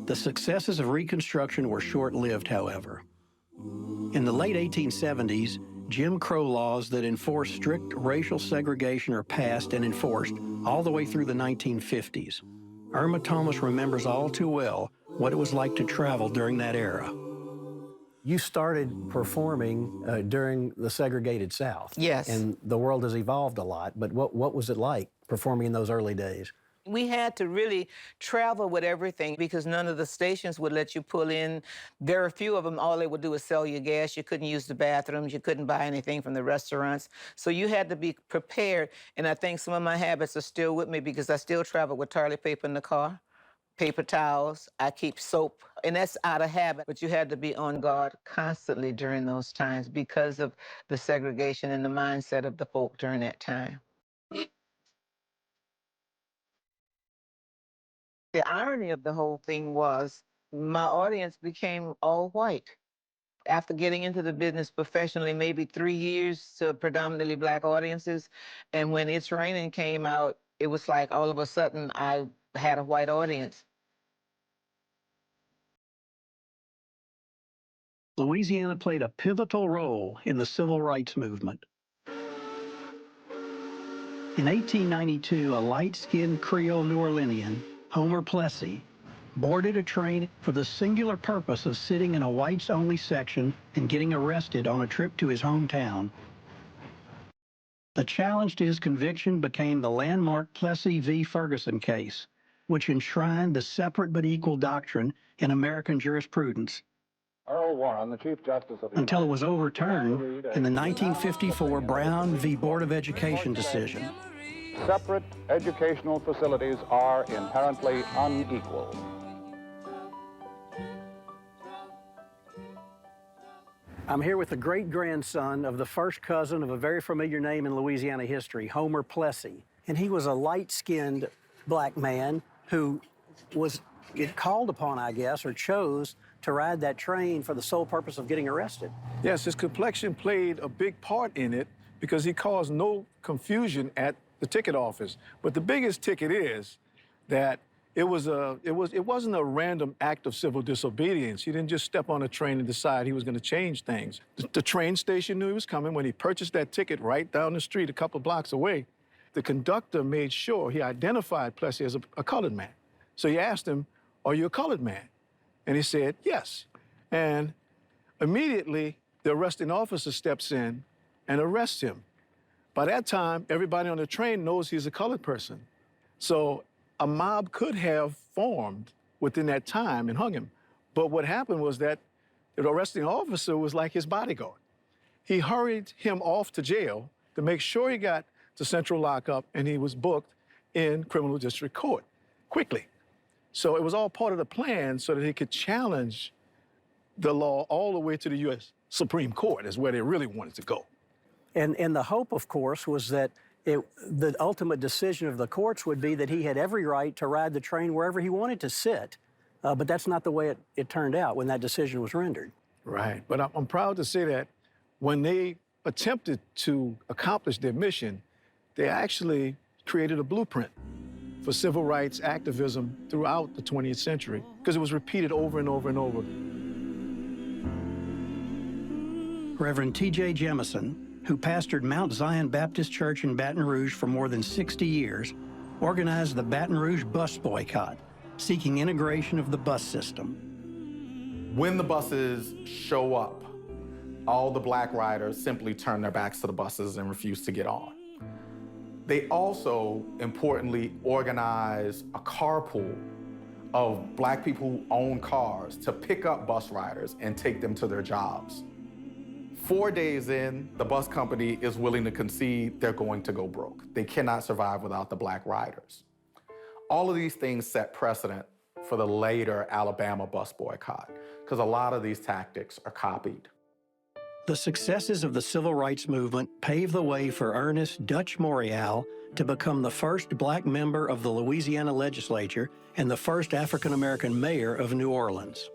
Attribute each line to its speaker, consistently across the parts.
Speaker 1: The successes of Reconstruction were short-lived, however. In the late 1870s, Jim Crow laws that enforced strict racial segregation are passed and enforced all the way through the 1950s. Irma Thomas remembers all too well what it was like to travel during that era. You started performing during the segregated South.
Speaker 2: Yes.
Speaker 1: And the world has evolved a lot, but what was it like performing in those early days?
Speaker 2: We had to really travel with everything because none of the stations would let you pull in. Very few of them, all they would do is sell you gas. You couldn't use the bathrooms. You couldn't buy anything from the restaurants. So you had to be prepared. And I think some of my habits are still with me because I still travel with toilet paper in the car, paper towels. I keep soap, and that's out of habit. But you had to be on guard constantly during those times because of the segregation and the mindset of the folk during that time. The irony of the whole thing was my audience became all white. After getting into the business professionally, maybe 3 years to predominantly Black audiences, and when It's Raining came out, it was like all of a sudden I had a white audience.
Speaker 1: Louisiana played a pivotal role in the civil rights movement. In 1892, a light-skinned Creole New Orleanian, Homer Plessy, boarded a train for the singular purpose of sitting in a whites-only section and getting arrested on a trip to his hometown. The challenge to his conviction became the landmark Plessy v. Ferguson case, which enshrined the separate but equal doctrine in American jurisprudence,
Speaker 3: Earl Warren, the Chief Justice of the
Speaker 1: until it was overturned in the 1954 Brown v. Board of Education decision.
Speaker 3: Separate educational facilities are inherently unequal.
Speaker 1: I'm here with the great-grandson of the first cousin of a very familiar name in Louisiana history, Homer Plessy. And he was a light-skinned Black man who was called upon, I guess, or chose to ride that train for the sole purpose of getting arrested.
Speaker 4: Yes, his complexion played a big part in it because he caused no confusion at the ticket office. But the biggest ticket is that it wasn't a random act of civil disobedience. He didn't just step on a train and decide he was going to change things. The train station knew he was coming when he purchased that ticket right down the street a couple blocks away. The conductor made sure he identified Plessy as a colored man. So he asked him, "Are you a colored man?" And he said, "Yes." And immediately, the arresting officer steps in and arrests him. By that time, everybody on the train knows he's a colored person. So a mob could have formed within that time and hung him. But what happened was that the arresting officer was like his bodyguard. He hurried him off to jail to make sure he got to central lockup, and he was booked in criminal district court quickly. So it was all part of the plan so that he could challenge the law all the way to the U.S. Supreme Court, is where they really wanted to go.
Speaker 1: And the hope, of course, was that the ultimate decision of the courts would be that he had every right to ride the train wherever he wanted to sit. But that's not the way it turned out when that decision was rendered.
Speaker 4: Right. But I'm proud to say that when they attempted to accomplish their mission, they actually created a blueprint for civil rights activism throughout the 20th century, because it was repeated over and over and over.
Speaker 1: Reverend T.J. Jemison, who pastored Mount Zion Baptist Church in Baton Rouge for more than 60 years, organized the Baton Rouge bus boycott, seeking integration of the bus system.
Speaker 5: When the buses show up, all the Black riders simply turn their backs to the buses and refuse to get on. They also, importantly, organize a carpool of Black people who own cars to pick up bus riders and take them to their jobs. 4 days in, the bus company is willing to concede they're going to go broke. They cannot survive without the Black riders. All of these things set precedent for the later Alabama bus boycott, because a lot of these tactics are copied.
Speaker 1: The successes of the civil rights movement paved the way for Ernest Dutch Morial to become the first Black member of the Louisiana legislature and the first African-American mayor of New Orleans.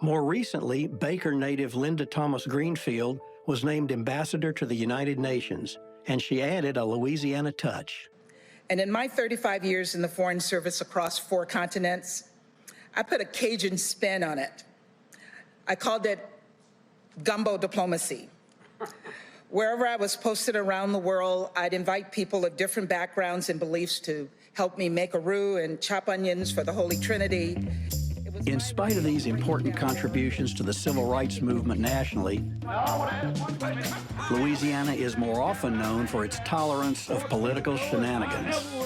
Speaker 1: More recently, Baker native Linda Thomas Greenfield was named ambassador to the United Nations, and she added a Louisiana touch.
Speaker 6: And in my 35 years in the Foreign Service across 4 continents, I put a Cajun spin on it. I called it gumbo diplomacy. Wherever I was posted around the world, I'd invite people of different backgrounds and beliefs to help me make a roux and chop onions for the Holy Trinity.
Speaker 1: In spite of these important contributions to the civil rights movement nationally, Louisiana is more often known for its tolerance of political shenanigans.